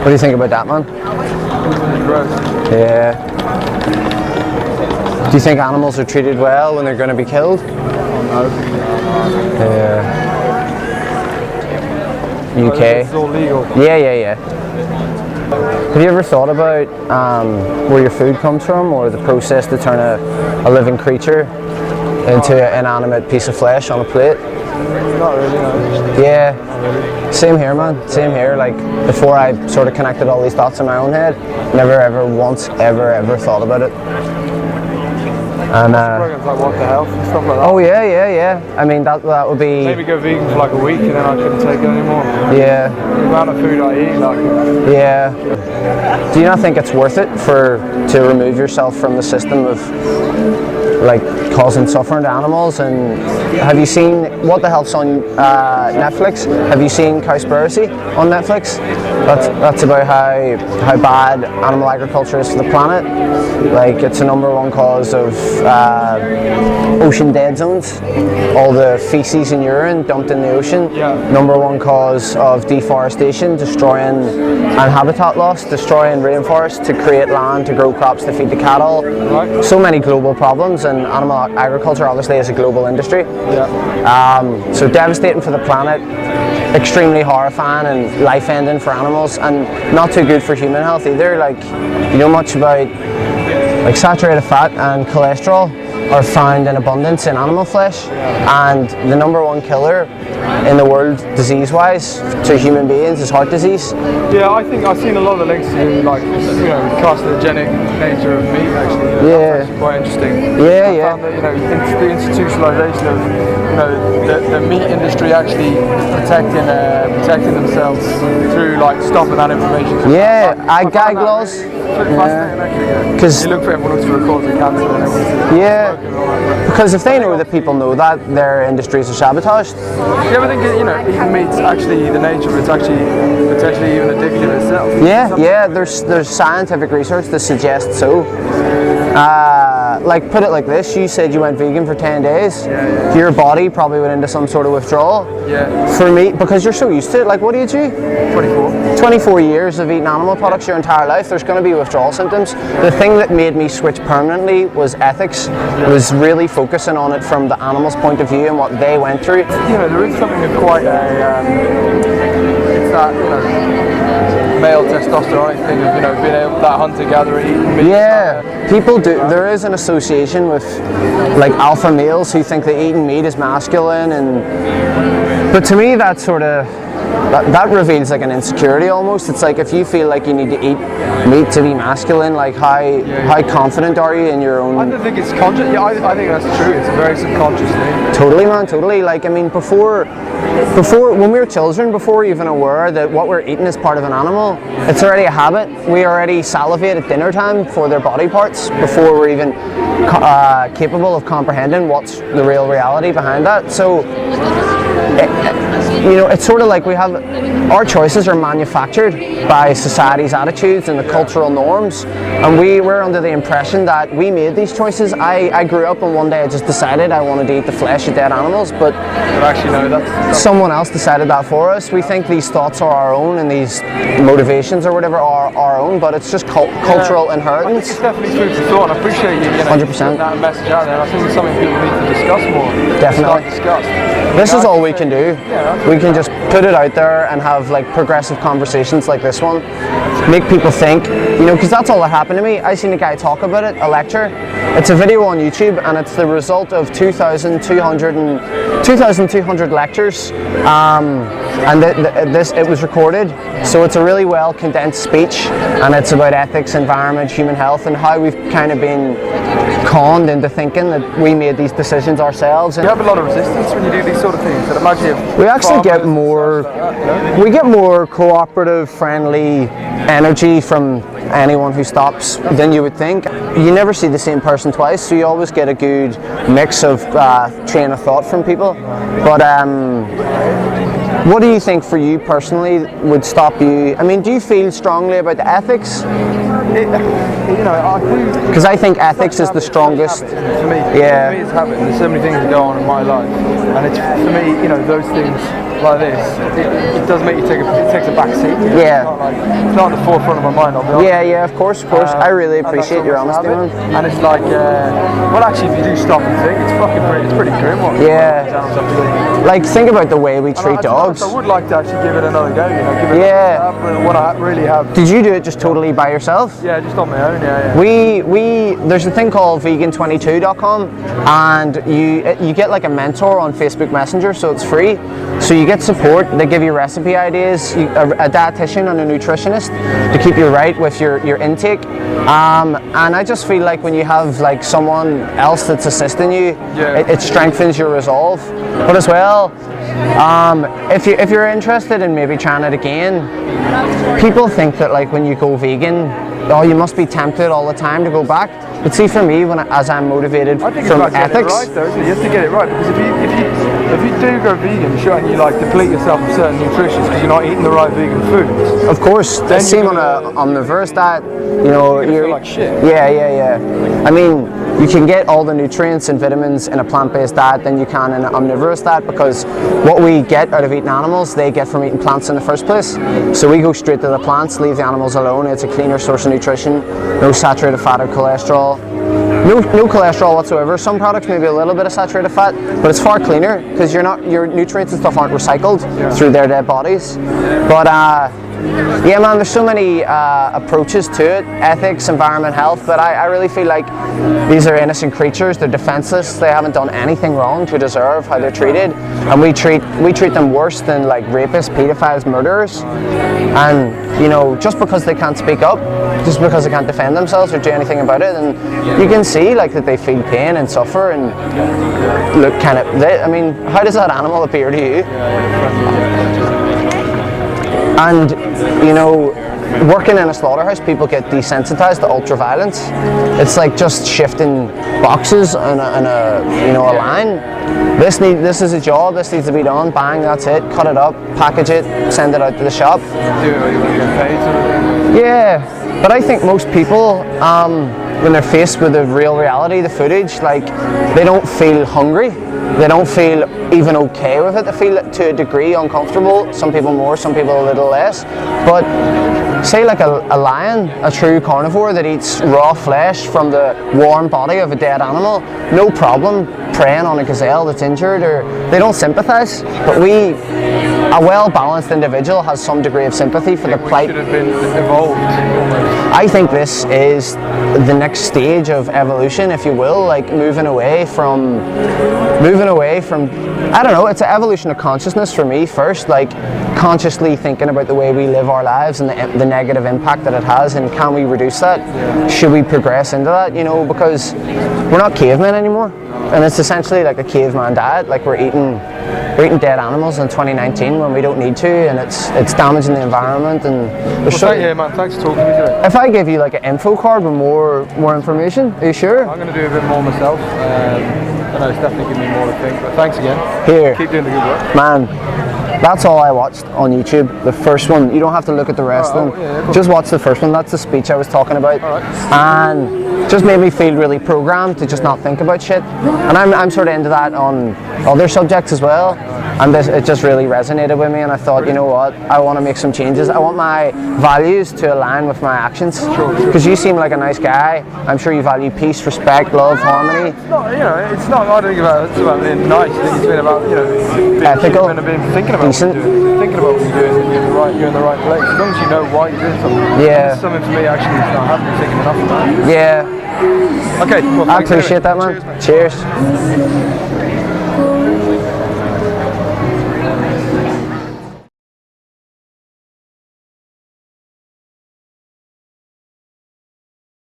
What do you think about that, man? Gross. Yeah. Do you think animals are treated well when they're going to be killed? No. Yeah. UK. It's all legal. Yeah. Have you ever thought about where your food comes from, or the process to turn a living creature into an inanimate piece of flesh on a plate? Not really, no. Yeah. Same here, man. Same here. Like, before I sort of connected all these dots in my own head, never ever once ever thought about it. And Programs like What the Health and stuff like that. oh yeah. I mean, that would be. Maybe go vegan for like a week and then I couldn't take it anymore. Yeah. The amount of food I eat, like. Yeah. Do you not think it's worth it to remove yourself from the system of like causing suffering to animals? And have you seen What the Health's on Netflix? Have you seen Cowspiracy on Netflix? That's about how bad animal agriculture is for the planet. Like, it's the #1 cause of ocean dead zones. All the feces and urine dumped in the ocean. Yeah. #1 cause of deforestation, destroying and habitat loss, destroying rainforests to create land to grow crops to feed the cattle. Right. So many global problems, and animal agriculture obviously is a global industry. Yeah. So devastating for the planet, extremely horrifying and life-ending for animals, and not too good for human health either. Like, you know much about like saturated fat and cholesterol are found in abundance in animal flesh, and the #1 killer in the world disease-wise to human beings is heart disease. Yeah, I think I've seen a lot of the links to, like, you know, carcinogenic nature of meat actually. Yeah. That's actually quite interesting. Yeah. I found that, you know, the institutionalization of, you know, the meat industry actually protecting themselves through like stopping that information. Yeah, gag laws. Fascinating actually. Because You look for everyone looks for the cause of cancer and everything. yeah, because if they know that people know that, their industries are sabotaged. Do you ever think, you know, eating meat's actually the nature of it's actually potentially even addictive itself? Yeah. There's scientific research that suggests so. Like, put it like this: you said you went vegan for 10 days. Yeah. Your body probably went into some sort of withdrawal. Yeah. For me, because you're so used to it. Like, what age are you? 24. 24 years of eating animal products your entire life. There's going to be withdrawal symptoms. The thing that made me switch permanently was ethics. Was really focusing on it from the animal's point of view and what they went through. You know, there is something of quite it's that, you know, male testosterone thing of, you know, being able, that hunter-gatherer eating meat. Yeah, people do. There is an association with like alpha males who think that eating meat is masculine, but to me that sort of that reveals like an insecurity almost. It's like, if you feel like you need to eat meat to be masculine, like how confident are you in your own? I don't think it's conscious. Yeah, I think that's true. It's a very subconscious thing. Totally, man, totally. Like, I mean, before when we were children, before we're even aware that what we're eating is part of an animal, it's already a habit. We already salivate at dinner time for their body parts before we're even capable of comprehending what's the real reality behind that. So, you know, it's sort of like our choices are manufactured by society's attitudes and the cultural norms, and we're under the impression that we made these choices. I grew up and one day I just decided I wanted to eat the flesh of dead animals, but actually, no, that's someone else decided that for us. We think these thoughts are our own and these motivations or whatever are our own, but it's just cultural inheritance. I think it's definitely food for thought. I appreciate you, 100%. that message out there. I think it's something people need to discuss more. Definitely. Discuss. This is all we can do. Yeah, we can just put it out there and have like progressive conversations like this one. Make people think, you know, because that's all that happened to me. I seen a guy talk about it, a lecture. It's a video on YouTube, and it's the result of 2,200 lectures, and it was recorded. So it's a really well condensed speech, and it's about ethics, environment, human health, and how we've kind of been conned into thinking that we made these decisions ourselves. You have a lot of resistance when you do these sort of things. I'd imagine we actually get more. We get more cooperative, friendly energy from anyone who stops than you would think. You never see the same person twice, so you always get a good mix of train of thought from people. But what do you think for you personally would stop you? I mean, do you feel strongly about the ethics? You know, I do. Because I think ethics is the strongest. For me, yeah. For me, it's habit. There's so many things that go on in my life, and it's for me, you know, those things like this, it does make you it takes a back seat. Yeah. It's not at the forefront of my mind, I'll be honest. Yeah, of course. I really appreciate your honesty, man. And it's like, well, actually, if you do stop and think, it's pretty grim. Like, think about the way we treat dogs. I would like to actually give it another go, give it a go, what I really have. Did you do it just totally by yourself? Yeah, just on my own, yeah. There's a thing called vegan22.com, and you get like a mentor on Facebook Messenger, so it's free. So you get support, they give you recipe ideas, a dietitian and a nutritionist to keep you right with your intake. And I just feel like when you have like someone else that's assisting you, it strengthens your resolve. But as well, if you're interested in maybe trying it again, people think that like when you go vegan, you must be tempted all the time to go back. But see, for me, as I'm motivated from ethics, you have to get it right, because if you do go vegan, sure, and you like deplete yourself of certain nutrients because you're not eating the right vegan food. Of course, the same on an omnivorous diet. You're feel like shit. Yeah. I mean, you can get all the nutrients and vitamins in a plant-based diet than you can in an omnivorous diet, because what we get out of eating animals, they get from eating plants in the first place. So we go straight to the plants, leave the animals alone. It's a cleaner source of nutrition, no saturated fat or cholesterol. No cholesterol whatsoever. Some products maybe a little bit of saturated fat, but it's far cleaner because your nutrients and stuff aren't recycled through their dead bodies. But yeah, man, there's so many approaches to it, ethics, environment, health, but I really feel like these are innocent creatures. They're defenseless. They haven't done anything wrong to deserve how they're treated, and we treat them worse than like rapists, pedophiles, murderers. And just because they can't speak up, just because they can't defend themselves or do anything about it, and you can see like that they feel pain and suffer and look kind of. I mean, how does that animal appear to you? And working in a slaughterhouse, people get desensitized to ultra-violence. It's like just shifting boxes in a line. This is a job. This needs to be done. Bang, that's it. Cut it up, package it, send it out to the shop. Yeah, but I think most people, when they're faced with the real reality, the footage, like they don't feel hungry. They don't feel even okay with it. They feel it to a degree uncomfortable. Some people more, some people a little less. But say like a lion, a true carnivore that eats raw flesh from the warm body of a dead animal, no problem preying on a gazelle that's injured, or they don't sympathize. But a well-balanced individual has some degree of sympathy for the plight. Should have been evolved almost. I think this is the next stage of evolution, if you will, like moving away from I don't know, it's an evolution of consciousness for me first, like consciously thinking about the way we live our lives and the negative impact that it has, and can we reduce that? Should we progress into that? Because we're not cavemen anymore, and it's essentially like a caveman diet, like we're eating dead animals in 2019 when we don't need to, and it's damaging the environment. And man, thanks for talking to me today. If I give you like an info card with more information, are you sure? I'm going to do a bit more myself. I know it's definitely giving me more to think, but thanks again. Here. Keep doing the good work. Man, that's all I watched on YouTube. The first one. You don't have to look at the rest of them. Yeah, just watch the first one. That's the speech I was talking about. And just made me feel really programmed to just not think about shit. And I'm sort of into that on other subjects as well. And it just really resonated with me, and I thought, you know what, I want to make some changes. I want my values to align with my actions. Because you seem like a nice guy. I'm sure you value peace, respect, love, harmony. It's not. I don't think it's about being nice. I think it's been about being ethical, thinking about decent. What you're doing, thinking about what you're doing, and you're in the right place. As long as you know why you're doing something. Yeah. It's something for me actually. I haven't been thinking enough about it. Yeah. Okay. Well, I appreciate that, man. Cheers.